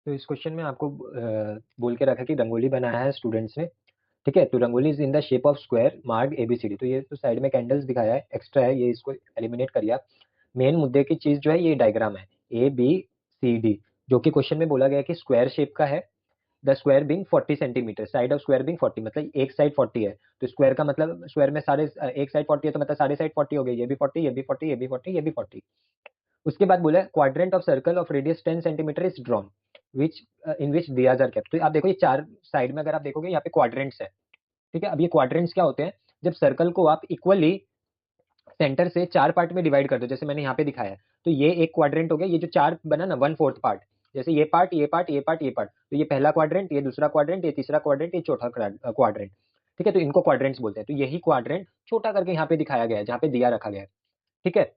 तो इस क्वेश्चन में आपको बोल के रखा कि रंगोली बनाया है स्टूडेंट्स ने। ठीक है, तो rangoli is in the shape of square mark ABCD. तो ये तो साइड में कैंडल्स दिखाया है, एक्स्ट्रा है, ये इसको एलिमिनेट करिए आप। मेन मुद्दे की चीज जो है ये डायग्राम है ए बी सी डी, जो कि क्वेश्चन में बोला गया कि स्क्वायर शेप का है। The square being 40 centimetre, side of square being 40, मतलब एक साइड 40 है। तो स्क्वायर का मतलब स्क्वायर में सारे एक साइड 40 है, तो मतलब सारे साइड 40 हो गए, ये भी 40, ये भी 40, ये भी 40, ये भी 40। उसके बाद बोला quadrant of circle of radius 10 centimetre is drawn which in which diyas are kept. तो आप देखो ये चार साइड में अगर आप देखोगे यहाँ पे क्वाड्रेंट्स है। ठीक है, अब ये क्वाड्रेंट्स क्या होते हैं? जब सर्कल को आप इक्वली सेंटर से चार पार्ट में डिवाइड कर दो, जैसे मैंने यहाँ पे दिखाया है, तो ये एक क्वाड्रेंट हो गया। ये जो चार बना ना, 1/4 पार्ट, जैसे ये पार्ट, ये पार्ट, ये पार्ट, ये पार्ट, तो ये पहला क्वाड्रेंट, ये दूसरा क्वाड्रेंट, ये तीसरा क्वाड्रेंट, ये चौथा क्वाड्रेंट। ठीक है, तो इनको क्वाड्रेंट्स बोलते हैं। तो यही क्वाड्रेंट छोटा करके यहाँ पे दिखाया गया है, जहाँ पे दिया रखा गया है। ठीक है,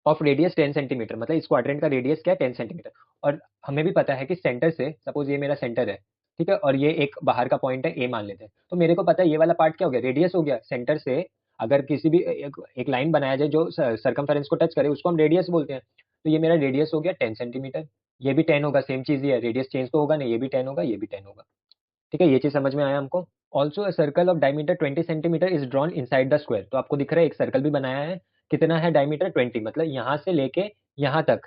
ऑफ रेडियस 10 सेंटीमीटर, मतलब इस क्वाड्रेंट का रेडियस क्या है? 10 सेंटीमीटर। और हमें भी पता है कि सेंटर से, सपोज ये मेरा सेंटर है, ठीक है, और ये एक बाहर का पॉइंट है ए मान लेते हैं, तो मेरे को पता है ये वाला पार्ट क्या हो गया? रेडियस हो गया। सेंटर से अगर किसी भी एक लाइन बनाया जाए जो सर्कमफेरेंस को टच करे, उसको हम रेडियस बोलते हैं। तो ये मेरा रेडियस हो गया 10 सेंटीमीटर। ये भी 10 होगा, सेम चीज ही है, रेडियस चेंज तो होगा नहीं, ये भी 10 होगा, ये भी 10 होगा। ठीक है, ये चीज समझ में आया हमको। Also circle of diameter 20 centimetre is drawn inside the square. तो आपको दिख रहा है एक सर्कल भी बनाया है। कितना है डायमीटर? 20, मतलब यहाँ से लेके यहाँ तक,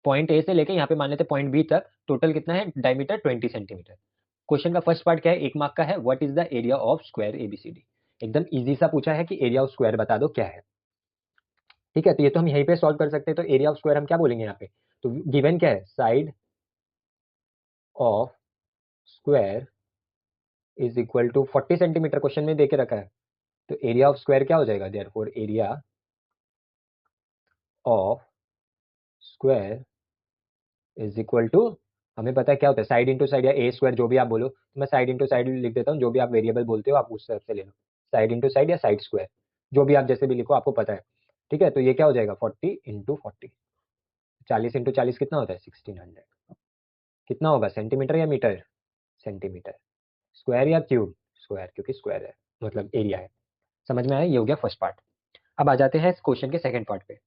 पॉइंट ए से लेके यहाँ पे मान लेते पॉइंट बी तक, टोटल कितना है डायमीटर? 20 सेंटीमीटर। क्वेश्चन का फर्स्ट पार्ट क्या है? 1 मार्क का है। What is the area of square ABCD. एकदम इजी सा पूछा है कि एरिया ऑफ स्क्वायर बता दो क्या है। ठीक है, तो ये तो हम यहीं पे सॉल्व कर सकते हैं। तो एरिया ऑफ स्क्वायर हम क्या बोलेंगे यहाँ पे? तो गिवन क्या है? Side of square is equal to 40 centimetre, question में देके रखा है। तो एरिया ऑफ स्क्वायर क्या हो जाएगा? Therefore area of square is equal to, हमें पता है क्या होता है, साइड इंटू साइड या ए स्क्वायर, जो भी आप बोलो। तो मैं साइड इंटू साइड लिख देता हूँ, जो भी आप वेरिएबल बोलते हो आप उस हिसाब से ले लो। साइड इंटू साइड या साइड स्क्वायर, जो भी आप जैसे भी लिखो, आपको पता है। ठीक है, तो ये क्या हो जाएगा? 40 × 40, 40 × 40 कितना होता है? 1600। कितना होगा? सेंटीमीटर या मीटर? सेंटीमीटर। स्क्वायर या क्यूब? स्क्वायर, क्योंकि स्क्वायर है, मतलब एरिया है। समझ में आया? ये हो गया फर्स्ट पार्ट। अब आ जाते हैं क्वेश्चन के सेकंड पार्ट पे।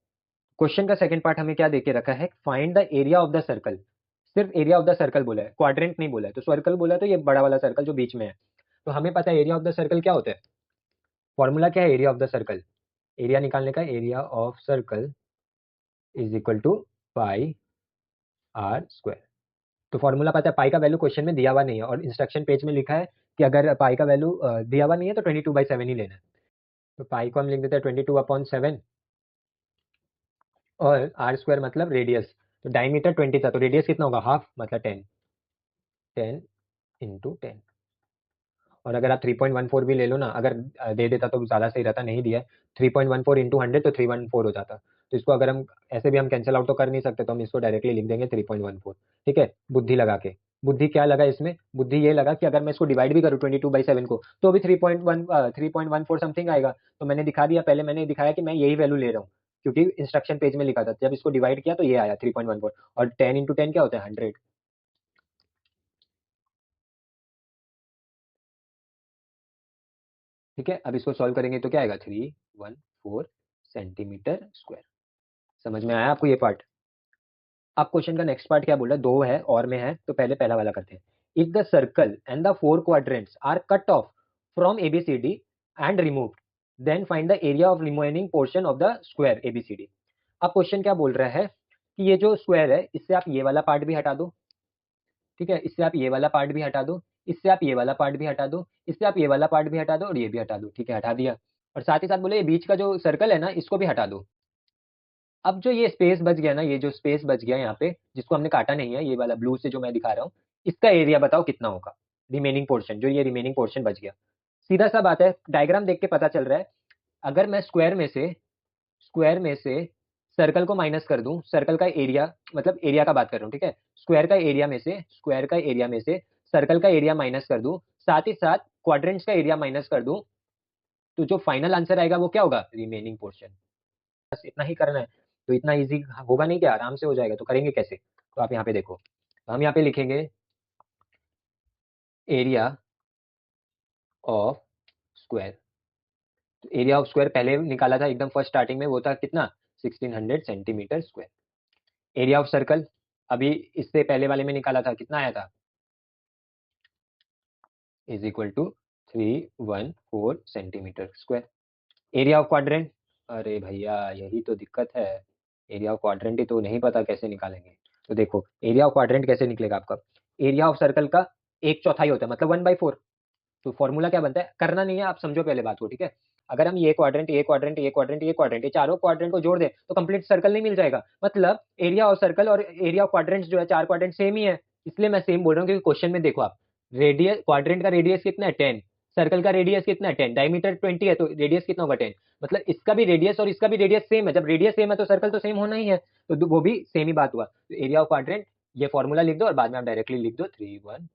क्वेश्चन का सेकंड पार्ट हमें क्या देके रखा है? Find the area of the circle. सिर्फ एरिया ऑफ द सर्कल बोला है, क्वाड्रेंट नहीं बोला है। तो सर्कल बोला है, तो ये बड़ा वाला सर्कल जो बीच में है। तो हमें पता है एरिया ऑफ द सर्कल क्या होता है। फॉर्मूला क्या है area of the circle? Area निकालने का, area of circle is equal to pi r square. तो फॉर्मूला पता है, पाई का वैल्यू क्वेश्चन में दिया हुआ नहीं है, और इंस्ट्रक्शन पेज में लिखा है कि अगर पाई का वैल्यू दिया हुआ नहीं है तो 22/7 ही लेना है। तो पाई को हम लिख देते हैं 22/7, और आर स्क्वायर मतलब रेडियस। तो डायमीटर 20 था, तो रेडियस कितना होगा? हाफ, मतलब 10। 10 × 10। और अगर आप 3.14 भी ले लो ना, अगर दे देता तो ज़्यादा सही रहता, नहीं दिया। 3.14 × 100 तो 314 हो जाता। तो इसको अगर हम ऐसे भी हम कैंसिल आउट तो कर नहीं सकते, तो हम इसको डायरेक्टली लिख देंगे 3.14। ठीक है, बुद्धि लगा के। बुद्धि क्या लगा इसमें? बुद्धि ये लगा कि अगर मैं इसको डिवाइड भी करूँ 22/7 को, तो अभी 3.14 समथिंग आएगा। तो मैंने दिखा दिया, पहले मैंने दिखाया कि मैं यही वैल्यू ले रहा हूँ, क्योंकि इंस्ट्रक्शन पेज में लिखा था। जब इसको डिवाइड किया तो ये आया 3.14। और 10 × 10 क्या होता है? 100। ठीक है, अब इसको सॉल्व करेंगे तो क्या आएगा? 314 सेंटीमीटर स्क्वायर। समझ में आया आपको ये पार्ट? अब क्वेश्चन का नेक्स्ट पार्ट क्या बोल रहा है? दो है और में है, तो पहले पहला वाला करते हैं। If the circle and the four quadrants are cut off from ABCD and removed, then find the area of remaining portion of the square ABCD. अब क्वेश्चन क्या बोल रहा है कि ये जो स्क्वायर है, इससे आप ये वाला पार्ट भी हटा दो। ठीक है, इससे आप ये वाला पार्ट भी हटा दो, इससे आप ये वाला पार्ट भी हटा दो, इससे आप ये वाला पार्ट भी हटा दो, और ये भी हटा दो। ठीक है, हटा दिया। और साथ ही साथ बोले ये बीच का जो सर्कल है ना, इसको भी हटा दो। अब जो ये स्पेस बच गया ना, ये जो स्पेस बच गया यहाँ पे, जिसको हमने काटा नहीं है, ये वाला ब्लू से जो मैं दिखा रहा हूँ, इसका एरिया बताओ कितना होगा? रिमेनिंग पोर्शन, जो ये रिमेनिंग पोर्शन बच गया। सीधा सा बात है, डायग्राम देख के पता चल रहा है। अगर मैं स्क्वायर में से सर्कल को माइनस कर दूं, सर्कल का एरिया, मतलब एरिया का बात कर रहा हूँ, ठीक है, स्क्वायर का एरिया में से सर्कल का एरिया माइनस कर दूं, साथ ही साथ क्वाड्रेंट्स का एरिया माइनस कर दूं, तो जो फाइनल आंसर आएगा वो क्या होगा? Remaining portion. बस इतना ही करना है। तो इतना इजी होगा नहीं क्या? आराम से हो जाएगा। तो करेंगे कैसे? तो आप यहाँ पे देखो, तो हम यहाँ पे लिखेंगे एरिया ऑफ स्क्वायर। तो एरिया ऑफ स्क्वायर पहले निकाला था एकदम फर्स्ट स्टार्टिंग में, वो था कितना? 1600 centimetre square. Area of circle, अभी इससे पहले वाले में निकाला था, कितना आया था, is equal to 314 centimetre square. Area of quadrant, अरे भैया यही तो दिक्कत है, एरिया ऑफ क्वाड्रेंट ही तो नहीं पता कैसे निकालेंगे। तो देखो एरिया ऑफ क्वाड्रेंट कैसे निकलेगा आपका, एरिया ऑफ सर्कल का एक चौथाई होता है, मतलब 1/4। तो फॉर्मूला क्या बनता है, करना नहीं है, आप समझो पहले बात को, ठीक है। अगर हम ये क्वाड्रेंट, ये क्वाड्रेंट, ये क्वाड्रेंट, ये क्वाड्रेंट, ये चारों क्वाड्रेंट को जोड़ दें तो कंप्लीट सर्कल नहीं मिल जाएगा। मतलब एरिया ऑफ सर्कल और एरिया ऑफ क्वाड्रेंट जो है, चार क्वाड्रेंट सेम ही है, इसलिए मैं सेम बोल रहा हूँ, क्योंकि क्वेश्चन में देखो आप, रेडियस, क्वाड्रेंट का रेडियस कितना है 10, सर्कल का रेडियस कितना है 10, डायमीटर 20 है, तो रेडियस कितना होगा 10। मतलब इसका भी रेडियस और इसका भी रेडियस सेम है, जब रेडियस सेम है तो सर्कल तो सेम होना ही है, तो वो भी सेम ही बात हुआ। तो एरिया ऑफ क्वाड्रेंट, ये फॉर्मूला लिख दो और बाद में आप डायरेक्टली लिख दो 314।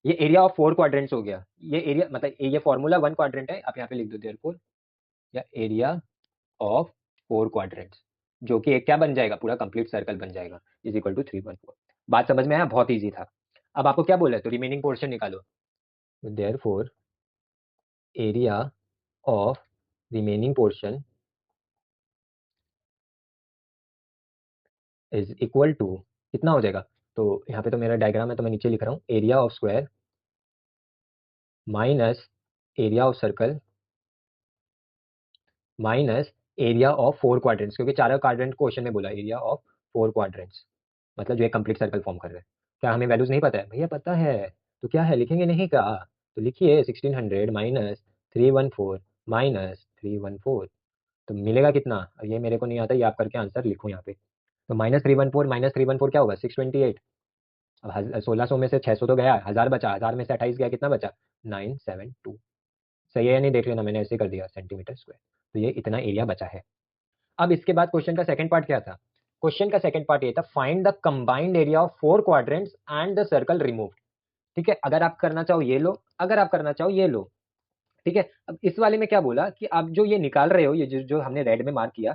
ये एरिया ऑफ 4 क्वाड्रेंट्स हो गया, ये एरिया मतलब ये फॉर्मूला 1 क्वाड्रेंट है, आप यहाँ पे लिख दो देयरफॉर, या एरिया ऑफ 4 क्वाड्रेंट्स, जो कि एक क्या बन जाएगा, पूरा कंप्लीट सर्कल बन जाएगा, इज इक्वल टू 314। बात समझ में आया, बहुत ईजी था। अब आपको क्या बोला है, तो रिमेनिंग पोर्शन निकालो। Therefore area of remaining portion is equal to, कितना हो जाएगा, तो यहाँ पे तो मेरा डायग्राम है तो मैं नीचे लिख रहा हूँ, area of square minus area of circle minus area of 4 quadrants, क्योंकि चारों क्वाड्रेंट क्वेश्चन में बोला एरिया ऑफ 4 क्वाड्रेंट्स, मतलब जो एक कंप्लीट सर्कल फॉर्म कर रहे हैं। क्या हमें वैल्यूज नहीं पता है, भैया पता है, तो क्या है, लिखेंगे नहीं क्या, तो लिखिए 1600 माइनस 314 माइनस 314, तो मिलेगा कितना, ये मेरे को नहीं आता, ये आप करके आंसर लिखो यहाँ पे। तो माइनस 314 क्या होगा, 628। अब 1600 में से 600 तो गया, 1000 बचा, 1000 में से 28 गया, कितना बचा, 972। सही है या नहीं देख लेना, मैंने ऐसे कर दिया सेंटीमीटर स्क्वायर। तो ये इतना एरिया बचा है। अब इसके बाद क्वेश्चन का सेकंड पार्ट क्या था, क्वेश्चन का सेकंड पार्ट ये था, find the combined area of 4 quadrants and the circle removed. ठीक है, अगर आप करना चाहो ये लो, अगर आप करना चाहो ये लो, ठीक है। अब इस वाले में क्या बोला कि आप जो ये निकाल रहे हो, ये जो हमने रेड में मार्क किया,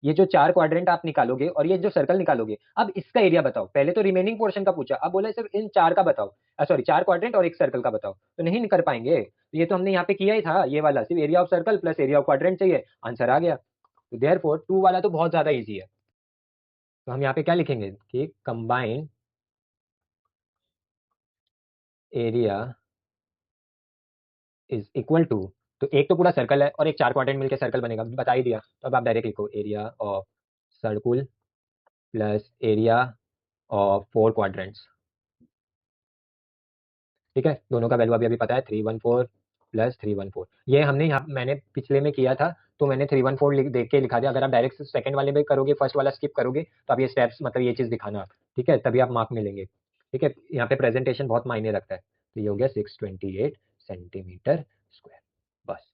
ये जो चार क्वाड्रेंट आप निकालोगे और ये जो सर्कल निकालोगे, अब इसका एरिया बताओ। पहले तो रिमेनिंग पोर्शन का पूछा, अब बोला सिर्फ इन चार का बताओ, सॉरी चार क्वाड्रेंट और एक सर्कल का बताओ, तो नहीं कर पाएंगे। तो ये तो हमने यहाँ पे किया ही था, ये वाला सिर्फ area of circle plus area of quadrant चाहिए, आंसर आ गया। तो देयरफॉर टू वाला तो बहुत ज्यादा इजी है, तो हम यहाँ पे क्या लिखेंगे कि combine area is equal to, तो एक तो पूरा सर्कल है और एक चार क्वाड्रेंट मिलकर सर्कल बनेगा, बता ही दिया, तो अब आप डायरेक्ट लिखो area of circle plus area of 4 quadrants. ठीक है, दोनों का वैल्यू अभी अभी पता है, 314 प्लस 314, ये हमने यहाँ मैंने पिछले में किया था, तो मैंने 314 देख के लिखा दिया। अगर आप डायरेक्ट सेकंड वाले में करोगे, फर्स्ट वाला स्किप करोगे, तो आप ये स्टेप्स मतलब ये चीज़ दिखाना, ठीक है, तभी आप मार्क मिलेंगे। ठीक है, यहाँ पे प्रेजेंटेशन बहुत मायने रखता है। तो ये हो गया 628 सेंटीमीटर स्क्वायर, बस।